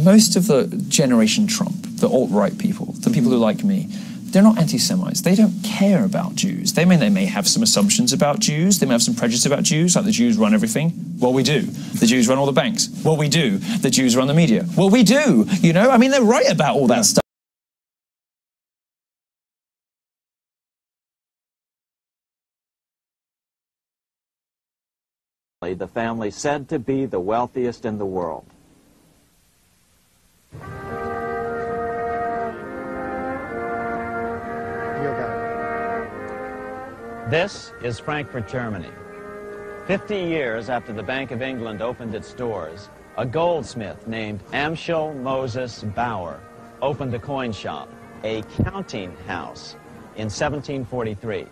most of the Generation Trump, the alt-right people, the people who like me, they're not anti-Semites. They don't care about Jews. They may have some assumptions about Jews. They may have some prejudice about Jews, like the Jews run everything. Well, we do. The Jews run all the banks. Well, we do. The Jews run the media. Well, we do. You know, I mean, they're right about all that stuff. The family said to be the wealthiest in the world. This is Frankfurt, Germany. 50 years after the Bank of England opened its doors, a goldsmith named Amschel Moses Bauer opened a coin shop, a counting house, in 1743.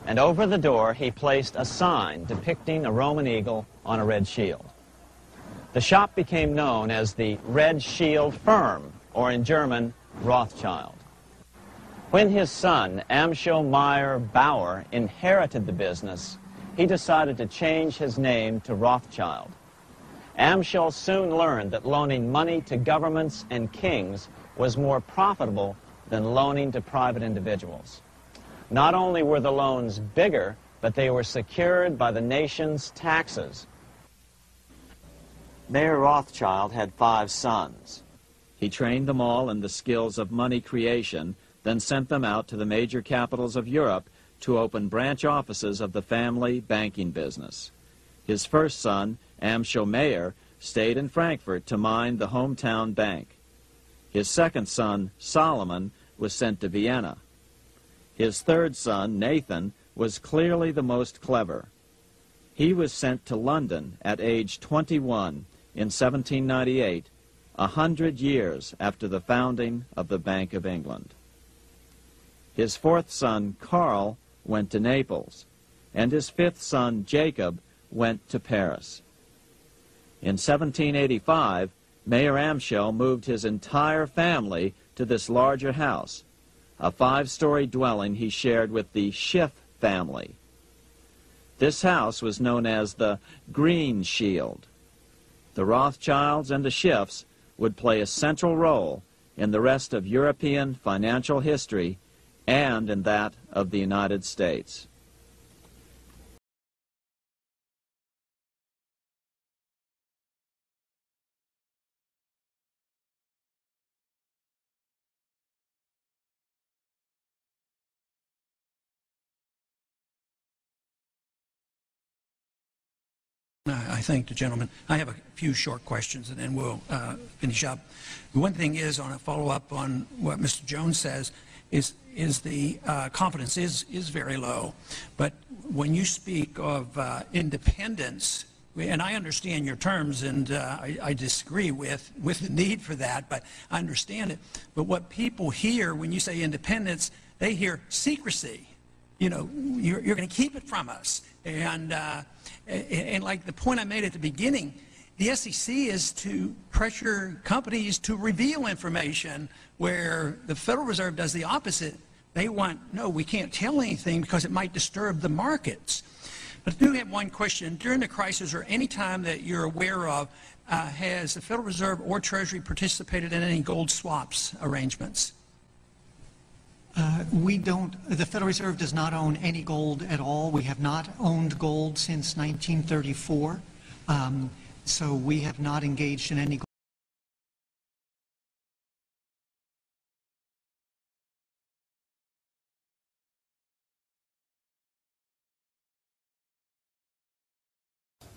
And over the door, he placed a sign depicting a Roman eagle on a red shield. The shop became known as the Red Shield Firm, or in German, Rothschild. When his son, Amschel Meyer Bauer, inherited the business, he decided to change his name to Rothschild. Amschel soon learned that loaning money to governments and kings was more profitable than loaning to private individuals. Not only were the loans bigger, but they were secured by the nation's taxes. Mayer Rothschild had 5 sons. He trained them all in the skills of money creation, then sent them out to the major capitals of Europe to open branch offices of the family banking business. His first son, Amschel Meyer, stayed in Frankfurt to mind the hometown bank. His second son, Solomon, was sent to Vienna. His third son, Nathan, was clearly the most clever. He was sent to London at age 21 in 1798, 100 years after the founding of the Bank of England. His fourth son, Karl, went to Naples, and his fifth son, Jacob, went to Paris. In 1785, Mayer Amschel moved his entire family to this larger house, a 5-story dwelling he shared with the Schiff family. This house was known as the Green Shield. The Rothschilds and the Schiffs would play a central role in the rest of European financial history and in that of the United States. I thank the gentleman. I have a few short questions, and then we'll finish up. One thing is, on a follow-up on what Mr. Jones says, is the confidence is very low. But when you speak of independence, and I understand your terms, and I disagree with the need for that, but I understand it. But what people hear when you say independence, they hear secrecy. You know, you're going to keep it from us. And like the point I made at the beginning, the SEC is to pressure companies to reveal information, where the Federal Reserve does the opposite. They want, no, we can't tell anything because it might disturb the markets. But I do have one question. During the crisis, or any time that you're aware of, has the Federal Reserve or Treasury participated in any gold swaps arrangements? We don't, the Federal Reserve does not own any gold at all. We have not owned gold since 1934. So we have not engaged in any gold.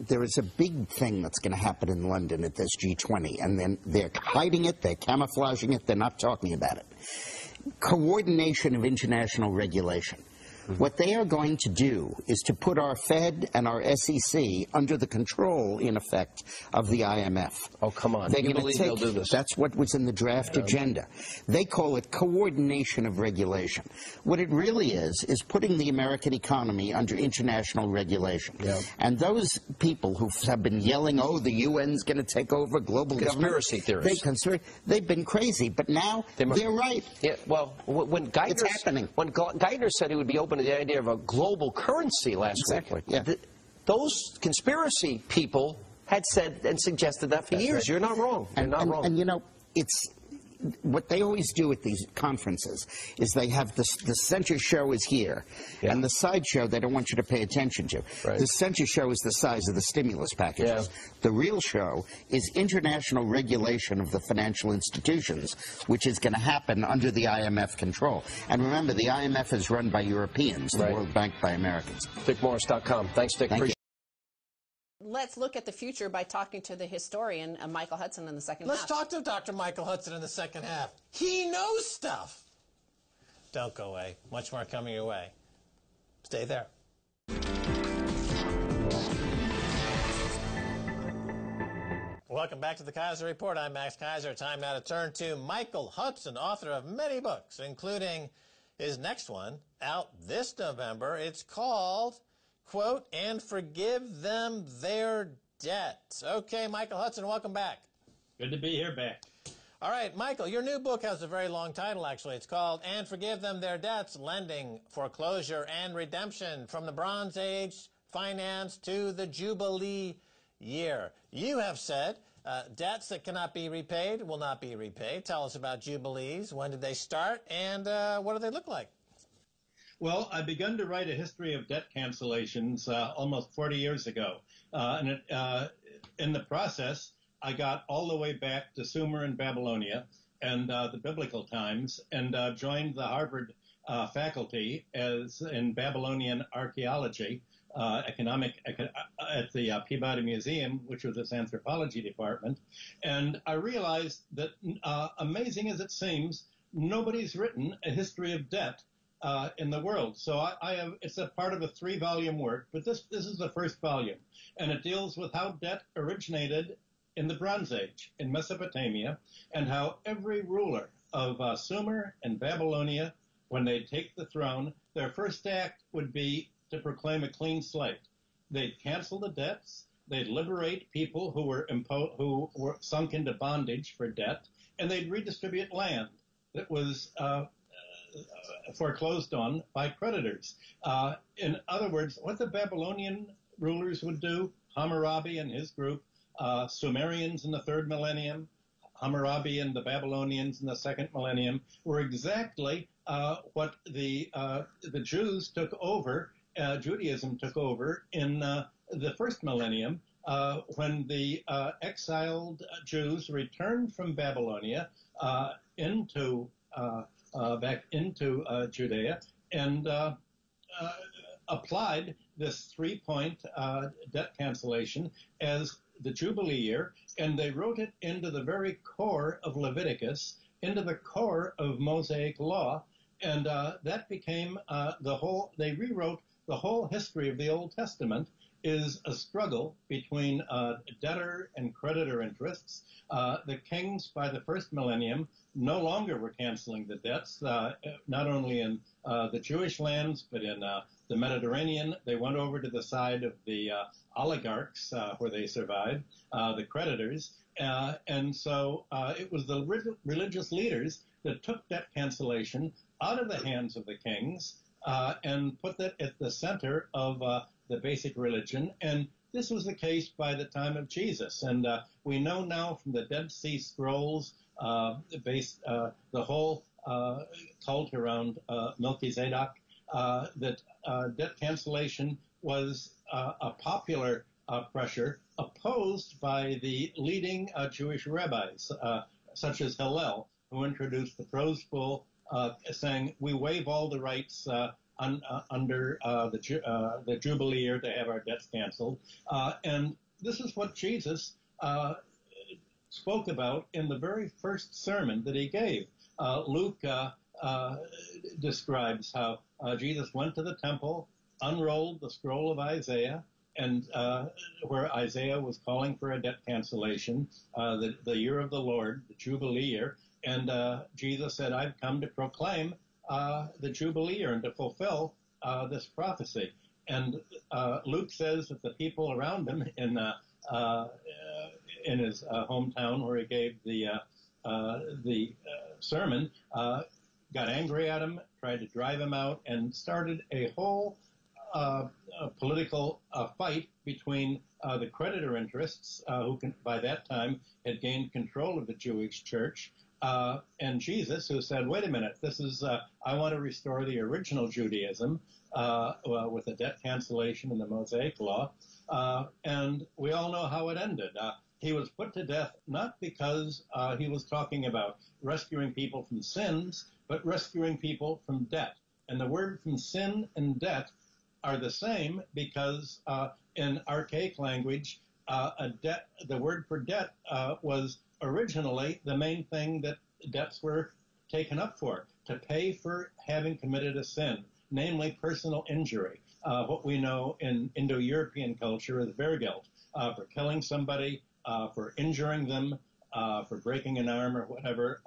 There is a big thing that's going to happen in London at this G20, and then they're hiding it, they're camouflaging it, they're not talking about it. Coordination of international regulation. What they are going to do is to put our Fed and our SEC under the control, in effect, of the IMF. Oh, come on. They're You going believe to they'll take, do this? that's what was in the draft agenda. They call it coordination of regulation. What it really is putting the American economy under international regulation. Yeah. And those people who have been yelling, oh, the UN's going to take over global Conspiracy government. theorists. They've been crazy, but now they're right. Yeah, well, when Geithner, It's happening. When Geithner said he would be open to the idea of a global currency last week, Yeah. those conspiracy people had said and suggested that for years. You're not wrong. You're not wrong. And you know, it's what they always do at these conferences is they have the center show is here, and the side show they don't want you to pay attention to. Right. The center show is the size of the stimulus packages. Yeah. The real show is international regulation of the financial institutions, which is going to happen under the IMF control. And remember, the IMF is run by Europeans, the Right. World Bank by Americans. DickMorris.com. Thanks, Dick. Thank you. Let's look at the future by talking to the historian, Michael Hudson, in the second Let's half. talk to Dr. Michael Hudson in the second half. He knows stuff. Don't go away. Much more coming your way. Stay there. Welcome back to the Kaiser Report. I'm Max Kaiser. Time now to turn to Michael Hudson, author of many books, including his next one, out this November. It's called, quote, "And Forgive Them Their Debt." Okay, Michael Hudson, welcome back. Good to be here back. All right, Michael, your new book has a very long title, actually. It's called "And Forgive Them Their Debts, Lending, Foreclosure, and Redemption from the Bronze Age Finance to the Jubilee Year." You have said debts that cannot be repaid will not be repaid. Tell us about Jubilees. When did they start, and what do they look like? Well, I began to write a history of debt cancellations almost 40 years ago. In the process, I got all the way back to Sumer and Babylonia and the biblical times, and joined the Harvard faculty in Babylonian archaeology, at the Peabody Museum, which was its anthropology department. And I realized that, amazing as it seems, nobody's written a history of debt in the world. So I have, it's a part of a 3-volume work, but this is the first volume, and it deals with how debt originated in the Bronze Age in Mesopotamia, and how every ruler of Sumer and Babylonia, when they take the throne, their first act would be to proclaim a clean slate. They'd cancel the debts, they'd liberate people who were sunk into bondage for debt, and they'd redistribute land that was foreclosed on by creditors. In other words, what the Babylonian rulers would do, Hammurabi and his group, Sumerians in the 3rd millennium, Hammurabi and the Babylonians in the 2nd millennium, were exactly what the Jews took over, Judaism took over in the 1st millennium, when the exiled Jews returned from Babylonia back into Judea, and applied this 3-point debt cancellation as the Jubilee year, and they wrote it into the very core of Leviticus, into the core of Mosaic law, and that became they rewrote the whole history of the Old Testament is a struggle between debtor and creditor interests. The kings by the 1st millennium no longer were canceling the debts, not only in the Jewish lands, but in the Mediterranean. They went over to the side of the oligarchs where they survived, the creditors. And so it was the religious leaders that took debt cancellation out of the hands of the kings and put that at the center of the basic religion. And this was the case by the time of Jesus. And we know now from the Dead Sea Scrolls, the whole cult around Melchizedek, that debt cancellation was a popular pressure opposed by the leading Jewish rabbis, such as Hillel, who introduced the prose bull saying, we waive all the rights under the Jubilee year to have our debts canceled. And this is what Jesus spoke about in the very first sermon that he gave. Luke describes how Jesus went to the temple, unrolled the scroll of Isaiah, and where Isaiah was calling for a debt cancellation, the year of the Lord, the Jubilee year, and Jesus said, I've come to proclaim the Jubilee year and to fulfill this prophecy. And Luke says that the people around him in his hometown where he gave the sermon got angry at him, tried to drive him out, and started a whole political fight between the creditor interests, who by that time had gained control of the Jewish church, and Jesus, who said, wait a minute, this is, I want to restore the original Judaism with the debt cancellation and the Mosaic Law. And we all know how it ended. He was put to death not because he was talking about rescuing people from sins, but rescuing people from debt. And the word from sin and debt are the same because in archaic language, the word for debt was originally the main thing that debts were taken up for, to pay for having committed a sin, namely personal injury. What we know in Indo-European culture is vergeld, for killing somebody, for injuring them, for breaking an arm or whatever.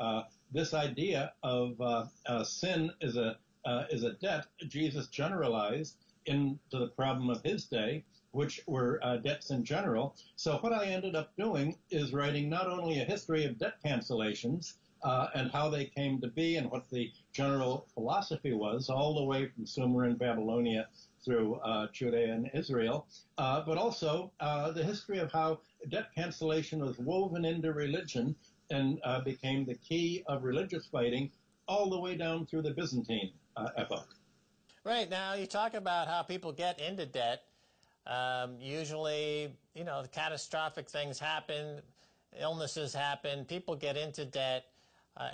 This idea of sin is a debt Jesus generalized into the problem of his day, which were debts in general. So what I ended up doing is writing not only a history of debt cancellations and how they came to be and what the general philosophy was, all the way from Sumer and Babylonia through Judea and Israel, but also the history of how debt cancellation was woven into religion and became the key of religious fighting all the way down through the Byzantine epoch. Right. Now, you talk about how people get into debt. Usually, catastrophic things happen, illnesses happen, people get into debt,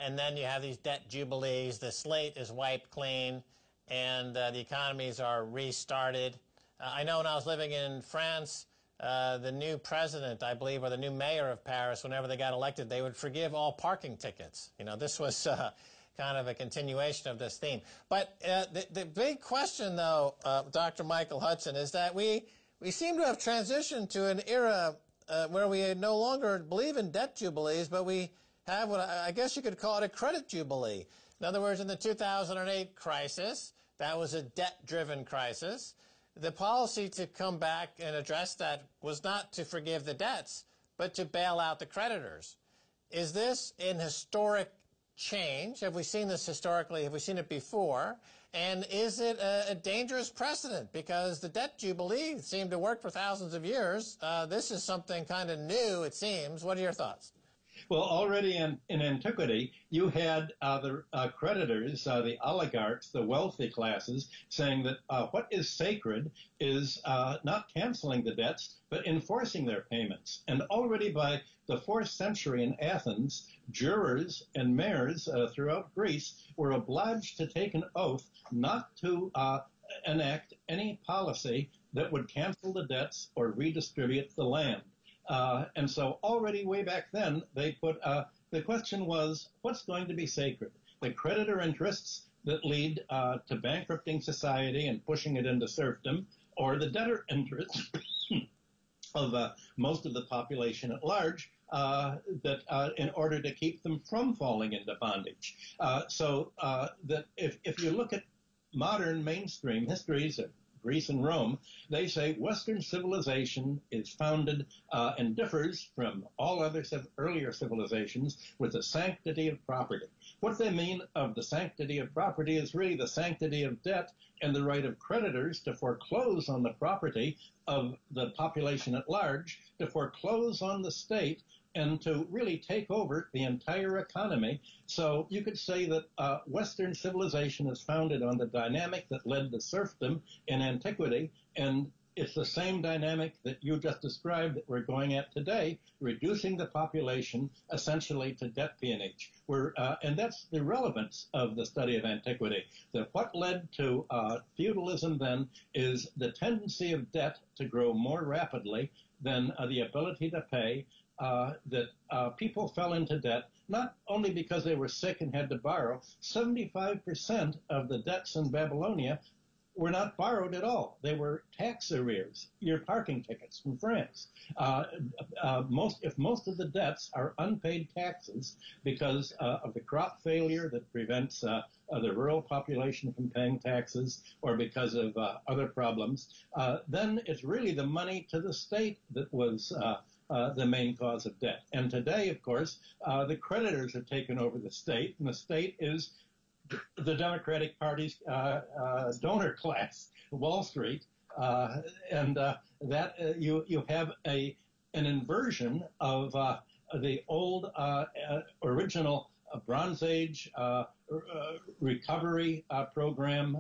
and then you have these debt jubilees. The slate is wiped clean, and the economies are restarted. I know when I was living in France, the new president, I believe, or the new mayor of Paris, whenever they got elected, they would forgive all parking tickets. This was kind of a continuation of this theme. But the big question, though, Dr. Michael Hudson, is that we seem to have transitioned to an era where we no longer believe in debt jubilees, but we have what I guess you could call it a credit jubilee. In other words, in the 2008 crisis, that was a debt-driven crisis. The policy to come back and address that was not to forgive the debts, but to bail out the creditors. Is this an historic change? Have we seen this historically? Have we seen it before? And is it a dangerous precedent? Because the debt jubilee seemed to work for thousands of years. This is something kind of new, it seems. What are your thoughts? Well, already in antiquity, you had the creditors, the oligarchs, the wealthy classes, saying that what is sacred is not canceling the debts, but enforcing their payments. And already by the 4th century in Athens, jurors and mayors throughout Greece were obliged to take an oath not to enact any policy that would cancel the debts or redistribute the land. And so already way back then, they put, the question was, what's going to be sacred? The creditor interests that lead to bankrupting society and pushing it into serfdom, or the debtor interests of most of the population at large, that in order to keep them from falling into bondage. So that if you look at modern mainstream histories of Greece and Rome, they say Western civilization is founded and differs from all other earlier civilizations with the sanctity of property. What they mean of the sanctity of property is really the sanctity of debt and the right of creditors to foreclose on the property of the population at large, to foreclose on the state, and to really take over the entire economy. So you could say that Western civilization is founded on the dynamic that led to serfdom in antiquity, and it's the same dynamic that you just described that we're going at today, reducing the population essentially to debt peonage. And that's the relevance of the study of antiquity. That what led to feudalism then is the tendency of debt to grow more rapidly than the ability to pay. That people fell into debt not only because they were sick and had to borrow. 75% of the debts in Babylonia were not borrowed at all. They were tax arrears, your parking tickets from France. If most of the debts are unpaid taxes because of the crop failure that prevents the rural population from paying taxes, or because of other problems, then it's really the money to the state that was the main cause of debt. And today, of course, the creditors have taken over the state, and the state is the Democratic Party's donor class, Wall Street, You have an inversion of the old original Bronze Age recovery program,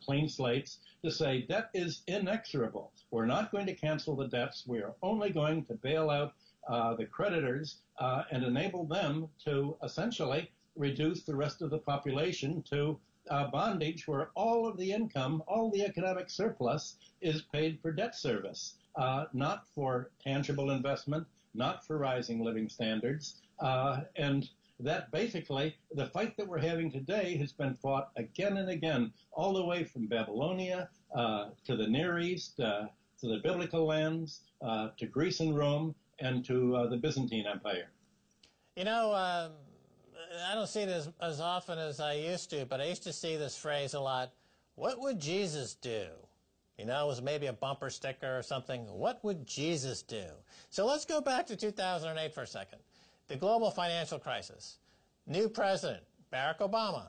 clean slates, to say debt is inexorable. We're not going to cancel the debts. We are only going to bail out the creditors and enable them to essentially reduce the rest of the population to bondage, where all of the income, all the economic surplus is paid for debt service, not for tangible investment, not for rising living standards. And that basically, the fight that we're having today has been fought again and again, all the way from Babylonia to the Near East, to the biblical lands, to Greece and Rome, and to the Byzantine Empire. You know, I don't see it as often as I used to, but I used to see this phrase a lot. What would Jesus do? You know, it was maybe a bumper sticker or something. What would Jesus do? So let's go back to 2008 for a second. The global financial crisis. New president, Barack Obama.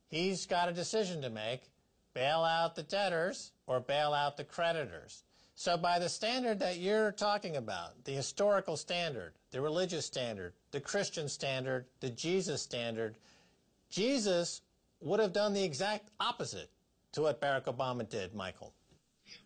He's got a decision to make. Bail out the debtors or bail out the creditors. So by the standard that you're talking about, the historical standard, the religious standard, the Christian standard, the Jesus standard, Jesus would have done the exact opposite to what Barack Obama did, Michael.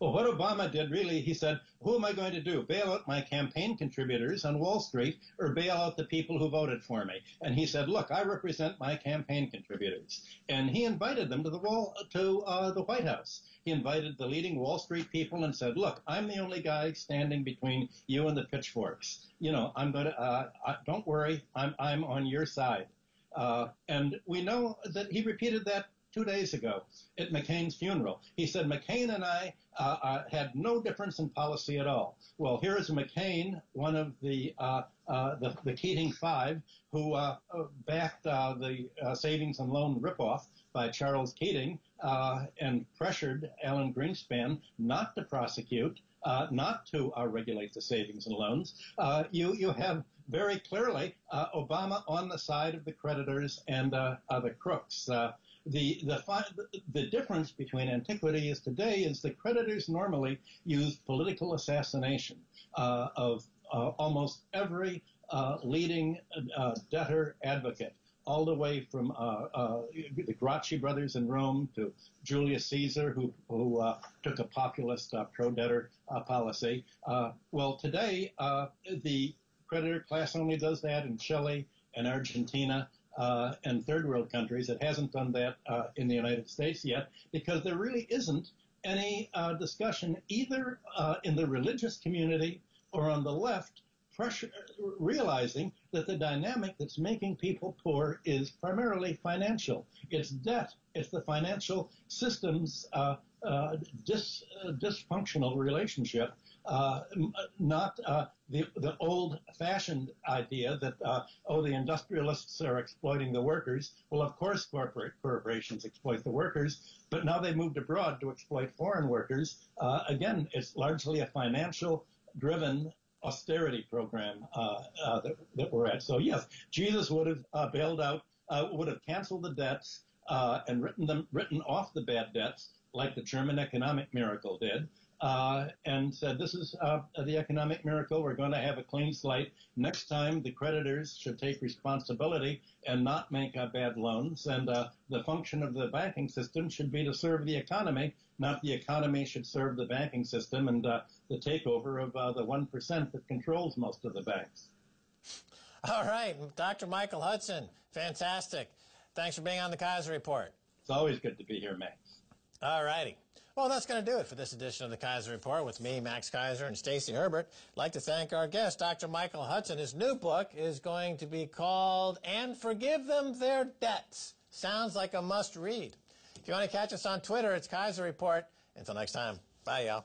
Well, what Obama did, really, he said, who am I going to do? Bail out my campaign contributors on Wall Street or bail out the people who voted for me? And he said, look, I represent my campaign contributors. And he invited them to the White House. He invited the leading Wall Street people and said, look, I'm the only guy standing between you and the pitchforks. You know, I'm going to, don't worry, I'm on your side. And we know that he repeated that 2 days ago at McCain's funeral. He said, McCain and I had no difference in policy at all. Well, here is McCain, one of the Keating Five, who backed the savings and loan ripoff by Charles Keating and pressured Alan Greenspan not to prosecute, not to regulate the savings and loans. You have very clearly Obama on the side of the creditors and the crooks. The difference between antiquity is today is the creditors normally use political assassination of almost every leading debtor advocate, all the way from the Gracchi brothers in Rome to Julius Caesar, who took a populist pro-debtor policy. Well, today, the creditor class only does that in Chile and Argentina and third world countries. It hasn't done that in the United States yet, because there really isn't any discussion either in the religious community or on the left realizing that the dynamic that's making people poor is primarily financial. It's debt. It's the financial system's dysfunctional relationship, not the old-fashioned idea that, the industrialists are exploiting the workers. Well, of course, corporations exploit the workers, but now they've moved abroad to exploit foreign workers. Again, it's largely a financial-driven austerity program that we're at. So yes, Jesus would have bailed out, would have canceled the debts and written off the bad debts, like the German economic miracle did, and said, this is the economic miracle. We're going to have a clean slate. Next time, the creditors should take responsibility and not make bad loans. And the function of the banking system should be to serve the economy, not the economy should serve the banking system and the takeover of the 1% that controls most of the banks. All right. Dr. Michael Hudson, fantastic. Thanks for being on the Kaiser Report. It's always good to be here, Max. All righty. Well, that's going to do it for this edition of the Kaiser Report with me, Max Kaiser, and Stacey Herbert. I'd like to thank our guest, Dr. Michael Hudson. His new book is going to be called And Forgive Them Their Debts. Sounds like a must-read. If you want to catch us on Twitter, it's Kaiser Report. Until next time, bye, y'all.